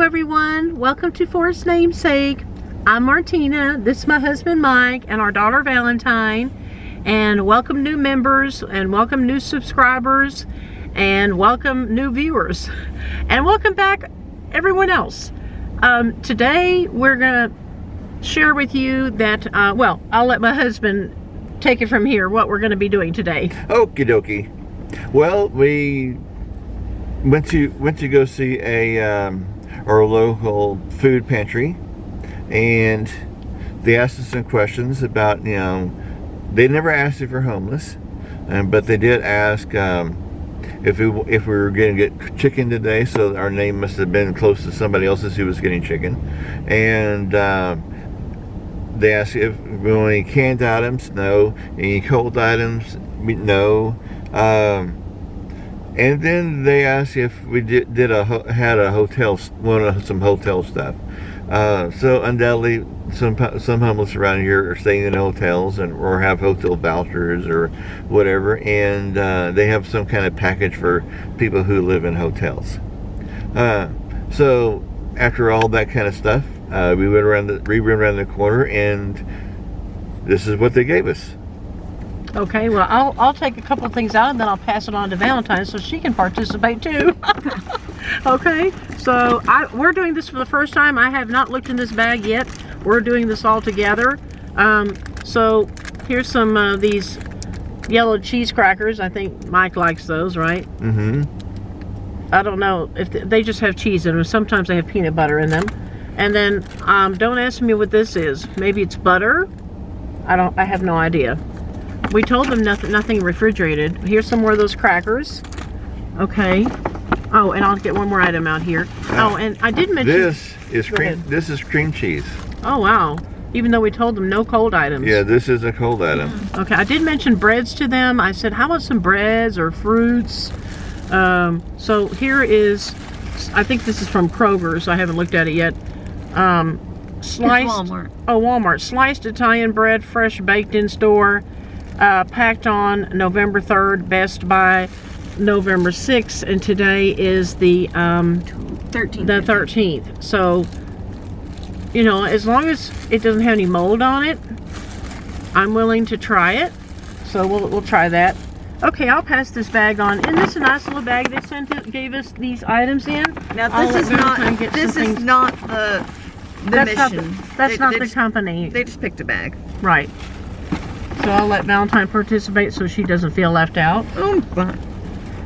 Hello everyone, welcome to Forest Namesake. I'm Martina, this is my husband Mike and our daughter Valentine, and welcome new members and welcome new subscribers and welcome new viewers and welcome back everyone else. Today we're gonna share with you that well, I'll let my husband take it from here what we're going to be doing today. Okie dokie. Well, we went to go see our local food pantry, and they asked us some questions about, you know, they never asked if we're homeless, but they did ask if we were going to get chicken today, so our name must have been close to somebody else's who was getting chicken. And they asked if we want any canned items. No. Any cold items? No. And then they asked if we had a hotel, wanted some hotel stuff. So undoubtedly, some homeless around here are staying in hotels or have hotel vouchers or whatever, and they have some kind of package for people who live in hotels. So after all that kind of stuff, we went around the corner, and this is what they gave us. Okay, well, I'll take a couple of things out and then I'll pass it on to Valentine so she can participate too. Okay, so we're doing this for the first time. I have not looked in this bag yet. We're doing this all together. So here's some of these yellow cheese crackers. I think Mike likes those, right? Mm-hmm. I don't know if they just have cheese in them. Sometimes they have peanut butter in them. And then don't ask me what this is. Maybe it's butter. I have no idea. We told them nothing refrigerated. Here's some more of those crackers. Okay. Oh, and I'll get one more item out here. Oh, and I did mention this is cream cheese. Oh wow. Even though we told them no cold items. Yeah, this is a cold item. Okay, I did mention breads to them. I said, how about some breads or fruits? So here is, I think this is from Kroger's. I haven't looked at it yet. Sliced. It's Walmart. Oh, Walmart. Sliced Italian bread, fresh baked in store. Packed on November 3rd, best by November 6th, and today is the 13th. So, you know, as long as it doesn't have any mold on it, I'm willing to try it. So we'll try that. Okay, I'll pass this bag on. Isn't this a nice little bag they gave us these items in? Now this is not the mission. That's not the company. They just picked a bag. Right. So I'll let Valentine participate so she doesn't feel left out. Oh, fine.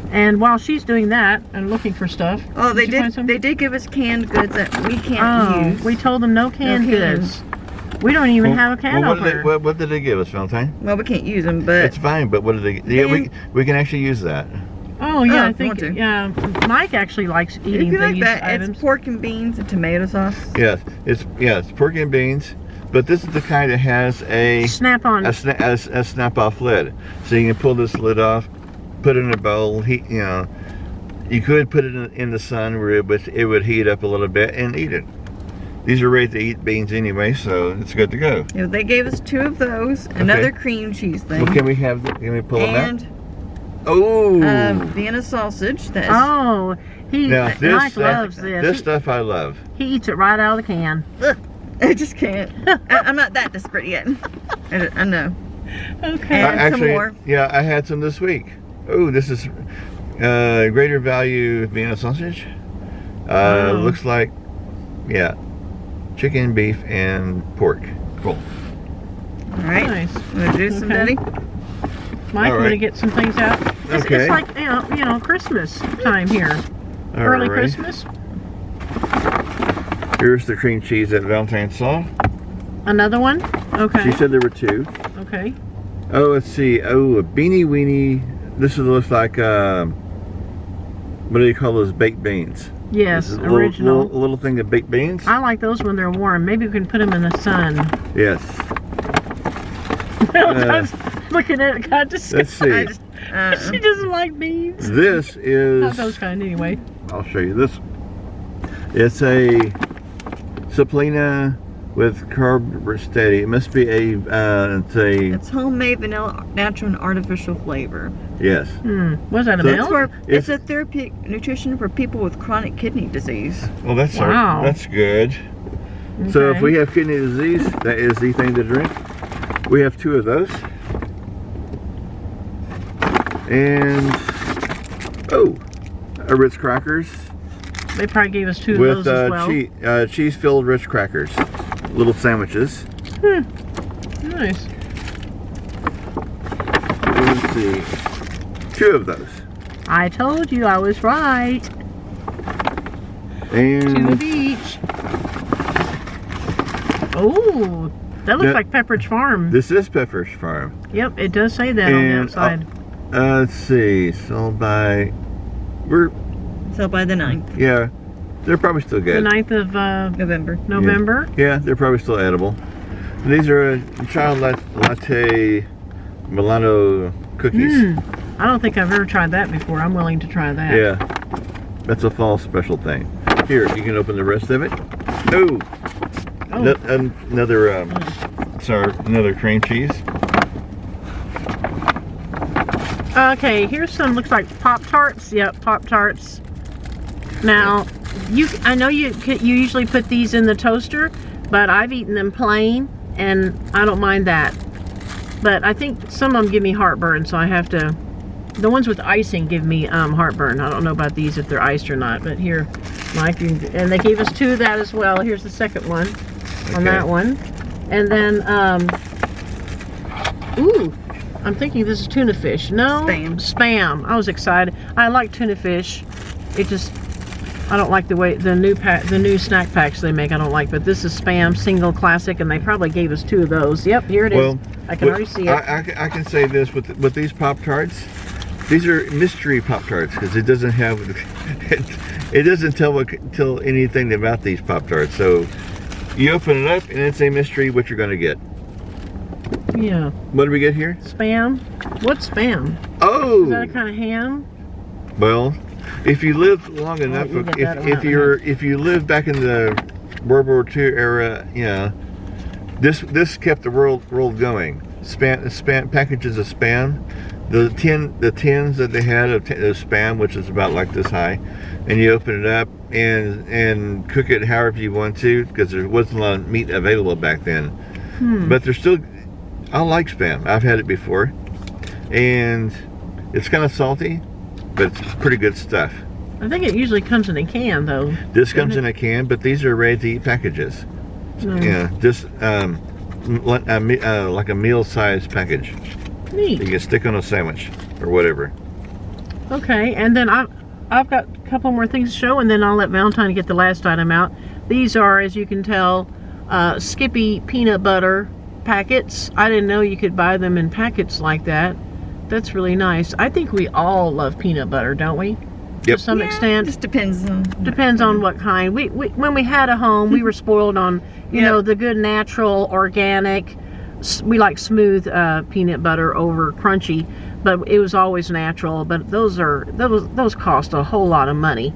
And while she's doing that and looking for stuff, oh, they did give us canned goods that we can't use. We told them no canned goods. We don't even have a can opener. What did they give us, Valentine? Well, we can't use them, but it's fine. But what did they? Yeah, we can actually use that. Oh yeah, I think Mike actually likes eating these items. It's pork and beans and tomato sauce. Yes, it's pork and beans. But this is the kind that has a snap-on, a snap-off lid, so you can pull this lid off, put it in a bowl. Heat, you know, you could put it in the sun where it would heat up a little bit and eat it. These are ready to eat beans anyway, so it's good to go. Yeah, they gave us 2 of those, another cream cheese thing. Well, can we pull them out? And oh, Vienna sausage. Mike loves this. This stuff I love. He eats it right out of the can. Ugh. I just can't. I'm not that desperate yet. I know. Okay. And some more. Yeah, I had some this week. Oh, this is greater value Vienna sausage. Looks like, yeah, chicken, beef, and pork. Cool. All right. Nice. Want to do some, Daddy? Mike, want to get some things out? It's like, you know, Christmas time here. Early Christmas. Here's the cream cheese that Valentine saw. Another one? Okay. She said there were 2. Okay. Oh, let's see. Oh, a beanie weenie. This looks like, what do you call those, baked beans? Yes, original. Little thing of baked beans. I like those when they're warm. Maybe we can put them in the sun. Yes. Looking at it, kind of disgusting. Let's see. She doesn't like beans. This is... Not those kind, anyway. I'll show you this. It's a Saplina with carb steady. It must be it's homemade vanilla, natural and artificial flavor. Yes. Was that a So milk? It's a therapeutic nutrition for people with chronic kidney disease. Well, that's Wow. that's good. So if Okay. we have kidney disease, that is the thing to drink. We have 2 of those. And Ritz crackers They probably gave us 2 of with those as well. cheese-filled Ritz crackers, little sandwiches. Nice. Let's see, 2 of those. I told you I was right. 2 And of each. Oh, that looks That- like Pepperidge Farm. this is Pepperidge Farm. Yep, it does say that on the And, outside. Let's see, sold by, So by the 9th yeah, they're probably still The good. 9th of November. November. Yeah, they're probably still edible. These are child latte Milano cookies. I don't think I've ever tried that before. I'm willing to try that. Yeah, that's a fall special thing. Here, you can open the rest of it. Oh, Oh, another cream cheese. okay. Here's some. Looks like Pop-Tarts. Yep, Pop-Tarts. Now, I know you usually put these in the toaster, but I've eaten them plain, and I don't mind that. But I think some of them give me heartburn, so I have to. The ones with icing give me heartburn. I don't know about these if they're iced or not, but here, Mike, and they gave us 2 of that as well. Here's the second one on Okay. that one, and then ooh, I'm thinking this is tuna fish. No, Spam. I was excited. I like tuna fish. It just, I don't like the way the new snack packs they make. I don't like, but this is Spam single classic, and they probably gave us 2 of those. Yep, here it is. Well, I can already see it. I can say this with these Pop-Tarts. These are mystery Pop-Tarts because it doesn't have it doesn't tell anything about these Pop-Tarts. So you open it up and it's a mystery what you're going to get. Yeah. What do we get here? Spam. What's Spam? Oh, Is that a kind of ham? well, if you lived long enough, you get that amount, if you lived back in the World War II era, yeah, this kept the world going. Spam packages of Spam. The tins that they had of Spam, which is about like this high, and you open it up and cook it however you want to, because there wasn't a lot of meat available back then. But there's still, I like Spam. I've had it before, and it's kind of salty, but it's pretty good stuff. I think it usually comes in a can, though. This comes in a can, but these are ready-to-eat packages. Yeah, just like a meal-sized package. Neat. You can stick on a sandwich or whatever. Okay, and then I've got a couple more things to show, and then I'll let Valentine get the last item out. These are, as you can tell, Skippy peanut butter packets. I didn't know you could buy them in packets like that. That's really nice. I think we all love peanut butter, don't we? Yep. To some extent. Just depends on what kind. We when we had a home, we were spoiled on you know the good natural organic. We like smooth peanut butter over crunchy, but it was always natural. But those cost a whole lot of money.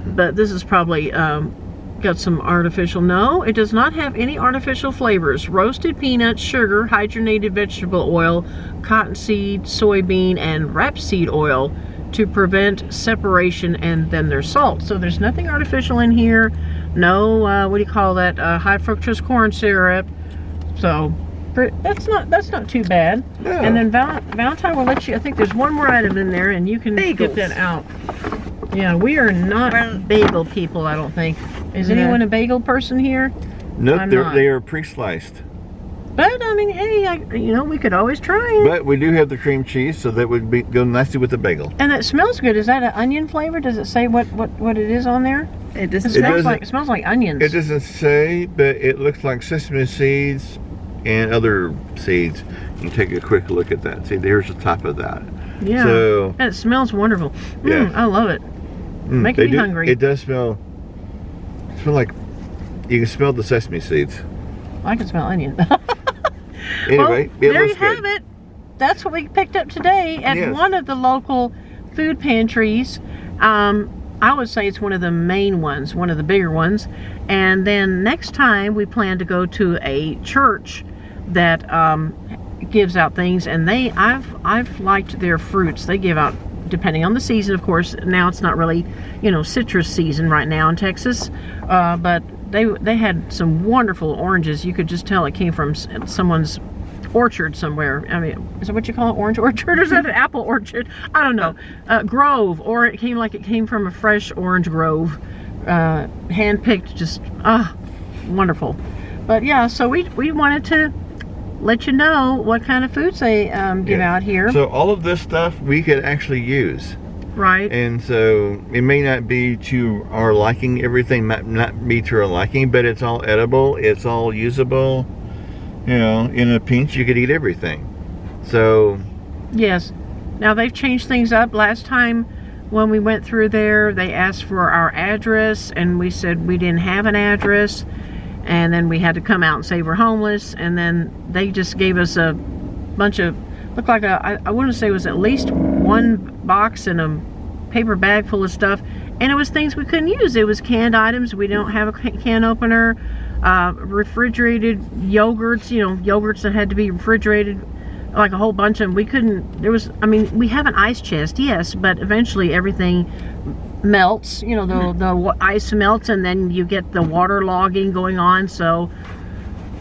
But this is probably got some artificial. No, it does not have any artificial flavors. Roasted peanuts, sugar, hydrogenated vegetable oil, cottonseed, soybean, and rapeseed oil to prevent separation, and then there's salt. So there's nothing artificial in here. No, what do you call that? High fructose corn syrup. So that's not too bad. No. And then Valentine will let you. I think there's one more item in there, and you can get Bagels. that out. Yeah, we are not bagel people. I don't think. Is anyone a bagel person here? Nope, I'm not. they are pre-sliced. But I mean, hey, we could always try it. But we do have the cream cheese, so that would go nicely with the bagel. And it smells good. Is that an onion flavor? Does it say what it is on there? It It doesn't. smells like onions. It doesn't say, but it looks like sesame seeds and other seeds. You can take a quick look at that. See, there's the top of that. Yeah. So, and it smells wonderful. Yeah. I love it. Making me hungry. It does smell like you can smell the sesame seeds. I can smell onion. Anyway, well, it there looks you have good. it. That's what we picked up today at Yes. one of the local food pantries. I would say it's one of the main ones, one of the bigger ones. And then next time we plan to go to a church that gives out things, and I've liked their fruits. They give out, depending on the season, of course. Now it's not really, citrus season right now in Texas, but they had some wonderful oranges. You could just tell it came from someone's orchard somewhere. I mean, is that what you call it, orange orchard, or is that an apple orchard? I don't know. Grove, or it came from a fresh orange grove, hand-picked, just wonderful. But yeah, so we wanted to let you know what kind of foods they give out here. So all of this stuff we could actually use. Right. And so it may not be to our liking, everything might not be to our liking, but it's all edible, it's all usable. In a pinch you could eat everything. So yes. Now they've changed things up. Last time when we went through there, they asked for our address, and we said we didn't have an address, and then we had to come out and say we're homeless, and then they just gave us a bunch of, looked like I want to say it was at least one box and a paper bag full of stuff, and it was things we couldn't use. It was canned items. We don't have a can opener. Refrigerated yogurts, yogurts that had to be refrigerated, like a whole bunch of them. We couldn't, we have an ice chest, yes, but eventually everything melts, the ice melts, and then you get the water logging going on. So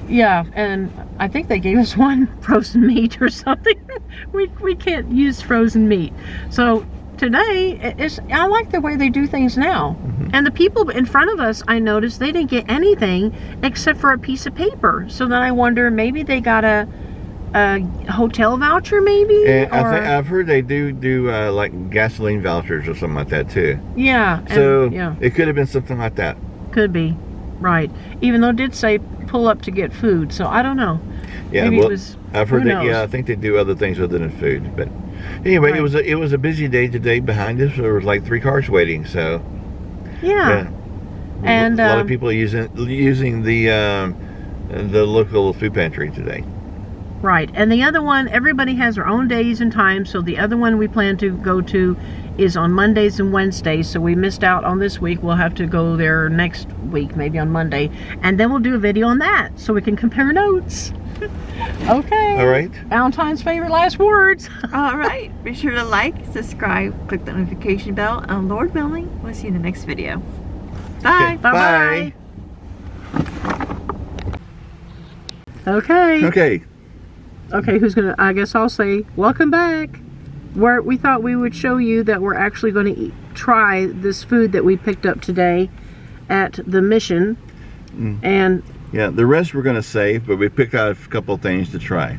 yeah, and I think they gave us one frozen meat or something. we can't use frozen meat. So today, I like the way they do things now. And the people in front of us, I noticed they didn't get anything except for a piece of paper. So then I wonder, maybe they got a hotel voucher, maybe? And I've heard they do like gasoline vouchers or something like that too. Yeah. So it could have been something like that. Could be, right. Even though it did say pull up to get food. So I don't know. Yeah, maybe well, it was, I've heard that. Yeah, I think they do other things other than food. But anyway, right. it was a busy day today behind us. There was like 3 cars waiting. So yeah. And a lot of people using the local food pantry today. Right. And the other one, everybody has their own days and times. So the other one we plan to go to is on Mondays and Wednesdays. So we missed out on this week. We'll have to go there next week, maybe on Monday. And then we'll do a video on that so we can compare notes. Okay. All right. Valentine's favorite last words. All right. Be sure to like, subscribe, click the notification bell, and Lord willing, we'll see you in the next video. Bye. Okay, Bye-bye. Okay. Okay, who's gonna, I guess I'll say, welcome back. We thought we would show you that we're actually going to try this food that we picked up today at the Mission. And yeah, the rest we're going to save, but we picked out a couple of things to try.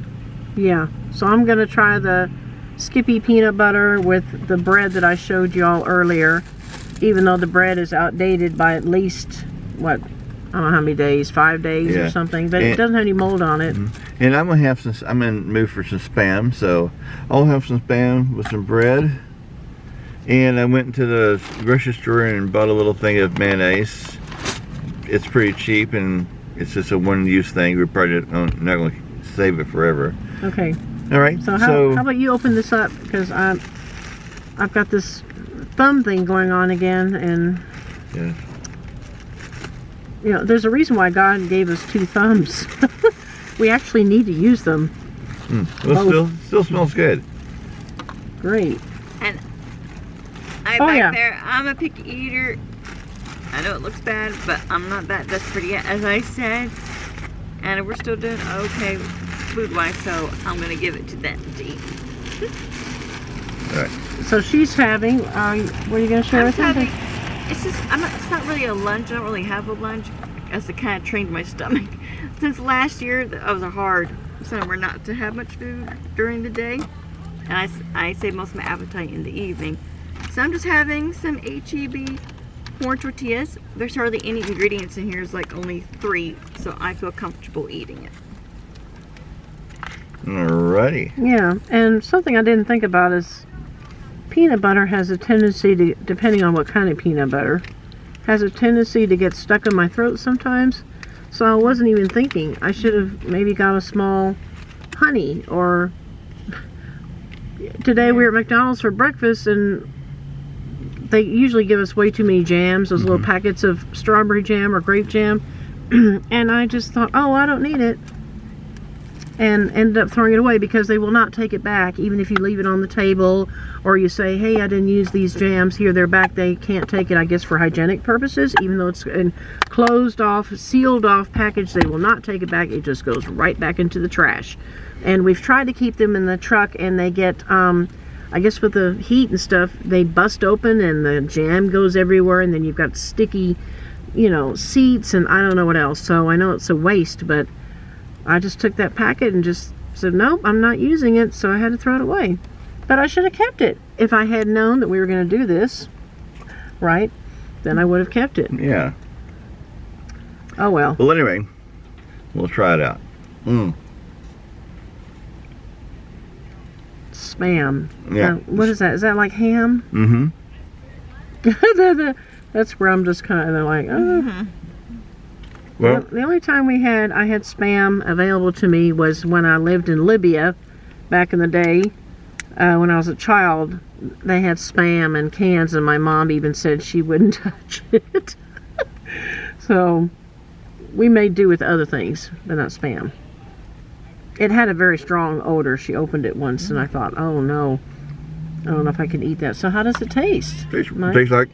yeah, so I'm going to try the Skippy peanut butter with the bread that I showed y'all earlier, even though the bread is outdated by at least, what, I don't know how many days, 5 days or something, but it doesn't have any mold on it. And I'm gonna have I'm in the mood for some Spam, so I'll have some Spam with some bread. And I went to the grocery store and bought a little thing of mayonnaise. It's pretty cheap and it's just a one-use thing. We're probably not going to save it forever. Okay. All right. So how about you open this up, because I've got this thumb thing going on again, and there's a reason why God gave us 2 thumbs. We actually need to use them. Well, still smells good. Great. And there, I'm a picky eater. I know it looks bad, but I'm not that desperate yet, as I said. And we're still doing okay food-wise, so I'm going to give it to them to eat. All right. So she's having, what are you going to share with them? It's not really a lunch. I don't really have a lunch. As to kind of trained my stomach. Since last year, I was a hard summer not to have much food during the day. And I save most of my appetite in the evening. So I'm just having some HEB corn tortillas. There's hardly any ingredients in here. It's like only 3. So I feel comfortable eating it. Alrighty. Yeah, and something I didn't think about is peanut butter has a tendency to, depending on what kind of peanut butter, has a tendency to get stuck in my throat sometimes. So I wasn't even thinking. I should have maybe got a small honey, or today we were at McDonald's for breakfast and they usually give us way too many jams, those little packets of strawberry jam or grape jam. And I just thought, oh, I don't need it. and ended up throwing it away because they will not take it back, even if you leave it on the table or you say, hey, I didn't use these jams, here they're back. They can't take it, I guess, for hygienic purposes. Even though it's in closed off, sealed off package, they will not take it back. It just goes right back into the trash. And we've tried to keep them in the truck, and they get I guess with the heat and stuff, they bust open and the jam goes everywhere, and then you've got sticky, you know, seats and I don't know what else. So I know it's a waste, but I just took that packet and just said, nope, I'm not using it, so I had to throw it away. But I should have kept it. If I had known that we were going to do this, right, then I would have kept it. Yeah. Oh, well. Well, anyway, we'll try it out. Spam. Yeah. What is that? Is that like ham? Mm-hmm. That's where I'm just kind of like, oh. Well, The only time I had spam available to me was when I lived in Libya back in the day. When I was a child, they had spam in cans, and my mom even said she wouldn't touch it. So we made do with other things, but not spam. It had a very strong odor. She opened it once, and I thought, oh no, I don't know if I can eat that. So how does it taste? tastes like.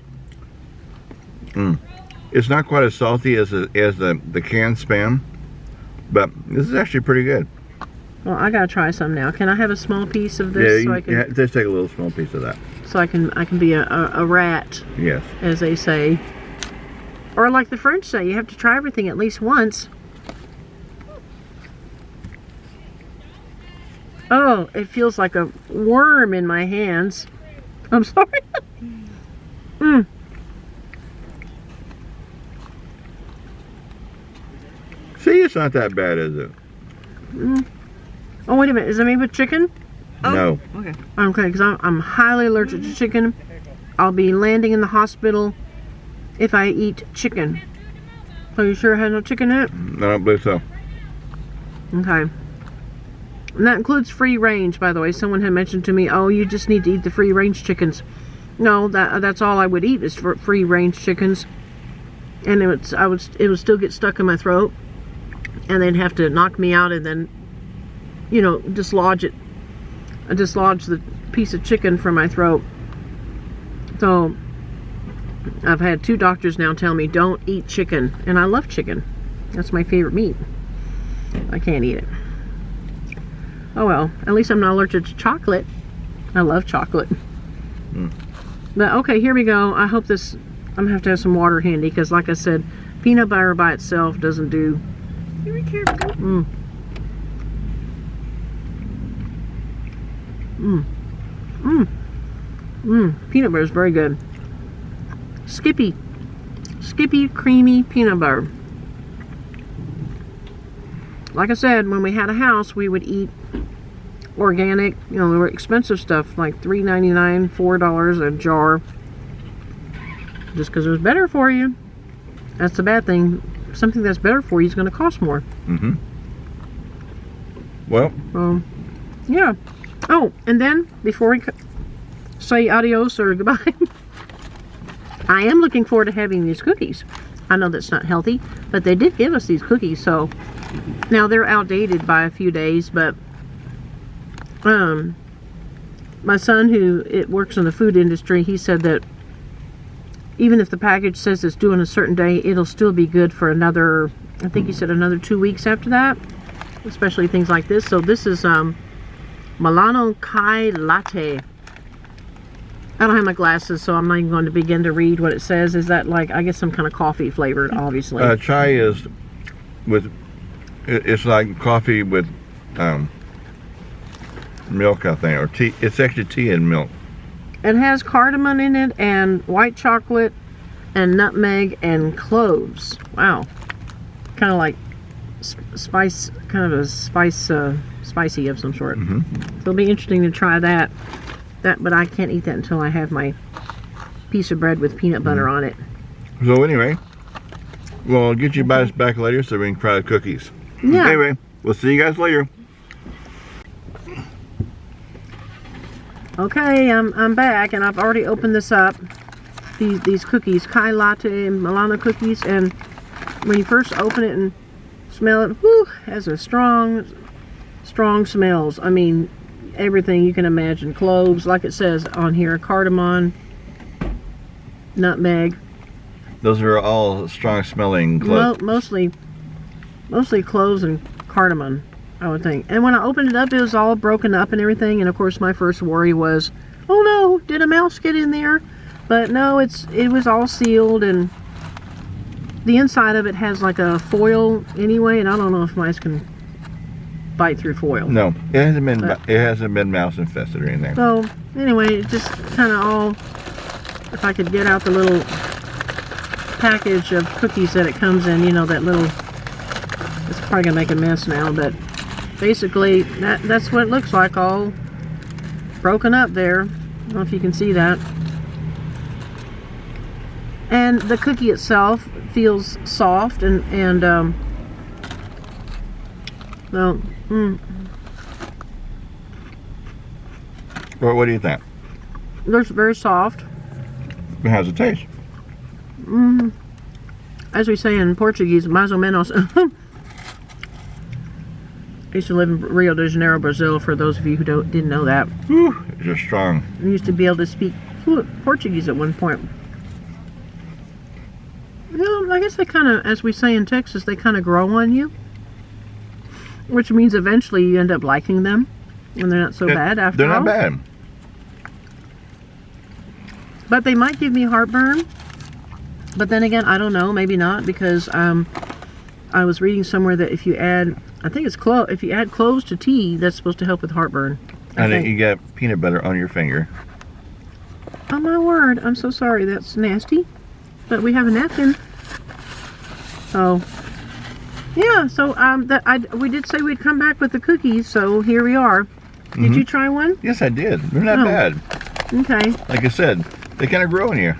It's not quite as salty as the canned spam, but this is actually pretty good. Well, I gotta try some now. Can I have a small piece of this? Yeah, so I can, just take a little small piece of that. so I can be a rat, Yes. as they say, or like the French say, you have to try everything at least once. Oh, it feels like a worm in my hands. I'm sorry. See, it's not that bad, is it? Oh, wait a minute. Is it made with chicken? Oh, No. Okay. Okay, because I'm highly allergic to chicken. I'll be landing in the hospital if I eat chicken. Are you sure it had no chicken in it? I don't believe so. Okay. And that includes free range, by the way. Someone had mentioned to me, oh, you just need to eat the free range chickens. No, that's all I would eat is for free range chickens. And it would still get stuck in my throat. And they'd have to knock me out and then, you know, dislodge the piece of chicken from my throat. So I've had 2 doctors now tell me don't eat chicken, and I love chicken. That's my favorite meat. I can't eat it. Oh well, at least I'm not allergic to chocolate. I love chocolate. But okay, here we go. I hope this, I'm gonna have to have some water handy, because like I said, peanut butter by itself doesn't do. Be careful. Peanut butter is very good. Skippy creamy peanut butter. Like I said, when we had a house, we would eat organic, you know, they were expensive stuff, like $3.99, $4 a jar, just because it was better for you. That's the bad thing. Something that's better for you is going to cost more. Well, yeah. Oh, and then before we say adios or goodbye, I am looking forward to having these cookies. I know that's not healthy, but they did give us these cookies, so now they're outdated by a few days, but my son, who works in the food industry, he said that even if the package says it's due on a certain day, it'll still be good for another, I think he said another 2 weeks after that, especially things like this. So this is Milano Chai Latte. I don't have my glasses, so I'm not even going to begin to read what it says. Is that like, I guess, some kind of coffee flavored, obviously? chai is it's like coffee with milk, I think, or tea. It's actually tea and milk. It has cardamom in it, and white chocolate, and nutmeg, and cloves. Wow. Kind of like spice, kind of a spicy of some sort. So it'll be interesting to try that. But I can't eat that until I have my piece of bread with peanut butter on it. So anyway, we'll get you guys back later so we can try the cookies. Yeah. Anyway, we'll see you guys later. Okay, I'm back, and I've already opened this up. These cookies, Chai Latte and Milano cookies, and when you first open it and smell it, whoo, has a strong strong smells. I mean, everything you can imagine. Cloves, like it says on here, cardamom, nutmeg. Those are all strong smelling cloves. Mostly cloves and cardamom, I would think. And when I opened it up, it was all broken up and everything. And of course, my first worry was, oh no, did a mouse get in there? But no, it was all sealed, and the inside of it has like a foil anyway. And I don't know if mice can bite through foil. No, it hasn't been mouse infested or anything. So anyway, it just kind of all. If I could get out the little package of cookies that it comes in, you know, that little. It's probably gonna make a mess now, but basically that's what it looks like, all broken up there. I don't know if you can see that. And the cookie itself feels soft and well, What do you think? they're very soft. How's it taste? As we say in Portuguese, mais ou menos. I used to live in Rio de Janeiro, Brazil, for those of you who didn't know that. Whew, it's just strong. I used to be able to speak fluent Portuguese at one point. You know, I guess they kind of, as we say in Texas, they kind of grow on you. Which means eventually you end up liking them. And they're not so bad after all. They're not bad. But they might give me heartburn. But then again, I don't know, maybe not, because I was reading somewhere that if you add, I think it's if you add cloves to tea, that's supposed to help with heartburn. And then you get peanut butter on your finger. Oh my word, I'm so sorry, that's nasty. But we have a napkin. So, yeah, so we did say we'd come back with the cookies, so here we are. Did you try one? Yes, I did. They're not bad. Okay. Like I said, they kind of grow in you.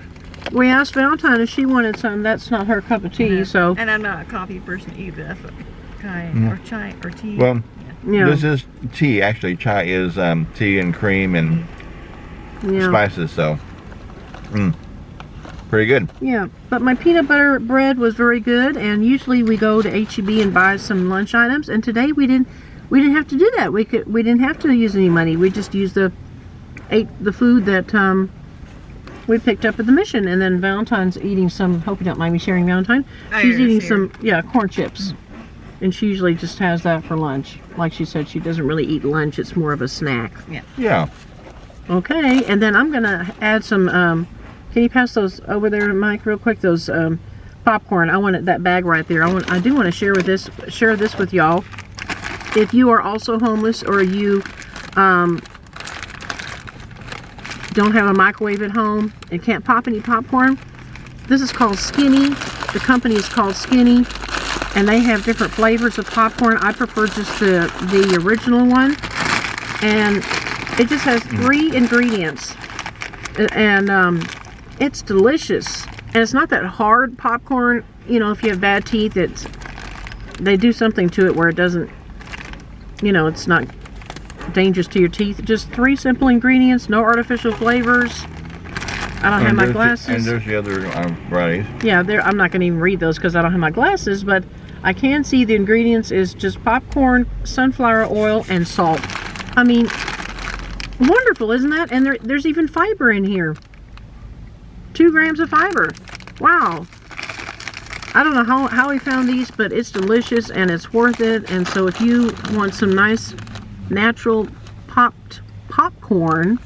We asked Valentine if she wanted some. That's not her cup of tea, so. And I'm not a coffee person either. That's what or chai or tea. Well, Yeah. this is tea. Actually, chai is tea and cream and spices, so pretty good. Yeah, but my peanut butter bread was very good, and usually we go to H-E-B and buy some lunch items, and today we didn't have to do that. We didn't have to use any money. We just used the food that we picked up at the mission. And then Valentine's eating some, hope you don't mind me sharing, Valentine. She's eating some corn chips, and she usually just has that for lunch. Like she said, she doesn't really eat lunch, it's more of a snack. Yeah. Okay, and then I'm gonna add some can you pass those over there, Mike, real quick? Those popcorn. I want that bag right there. I do want to share this with y'all. If you are also homeless, or you don't have a microwave at home and can't pop any popcorn, this is called Skinny. The company is called Skinny, and they have different flavors of popcorn. I prefer just the original one, and it just has 3 ingredients, and it's delicious. And it's not that hard popcorn. You know, if you have bad teeth, they do something to it where it doesn't, you know, it's not dangerous to your teeth. Just 3 simple ingredients, no artificial flavors. I don't have my glasses. And there's the other varieties. Yeah, I'm not going to even read those because I don't have my glasses, but I can see the ingredients is just popcorn, sunflower oil, and salt. I mean, wonderful, isn't that? And there's even fiber in here. 2 grams of fiber. Wow. I don't know how we found these, but it's delicious and it's worth it. And so if you want some nice natural popped popcorn,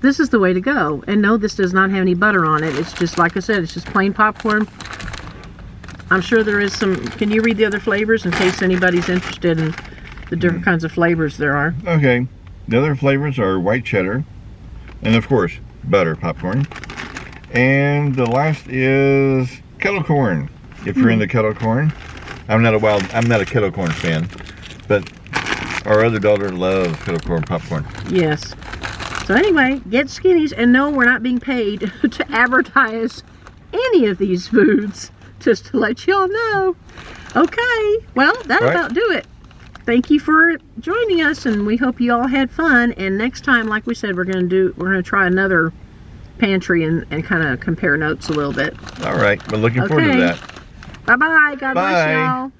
this is the way to go. And no, this does not have any butter on it. It's just, like I said, it's just plain popcorn. I'm sure there is some. Can you read the other flavors in case anybody's interested in the different kinds of flavors there are? Okay. The other flavors are white cheddar, and of course, butter popcorn. And the last is kettle corn. If you're into kettle corn, I'm not a kettle corn fan, but our other daughter loves kettle corn popcorn. Yes. So anyway, get Skinnies, and no, we're not being paid to advertise any of these foods, just to let y'all know. Okay, well, that'll about do it. Thank you for joining us, and we hope you all had fun. And next time, like we said, we're gonna try another pantry and kind of compare notes a little bit. All right, we're looking forward to that. Bye-bye. God bless y'all.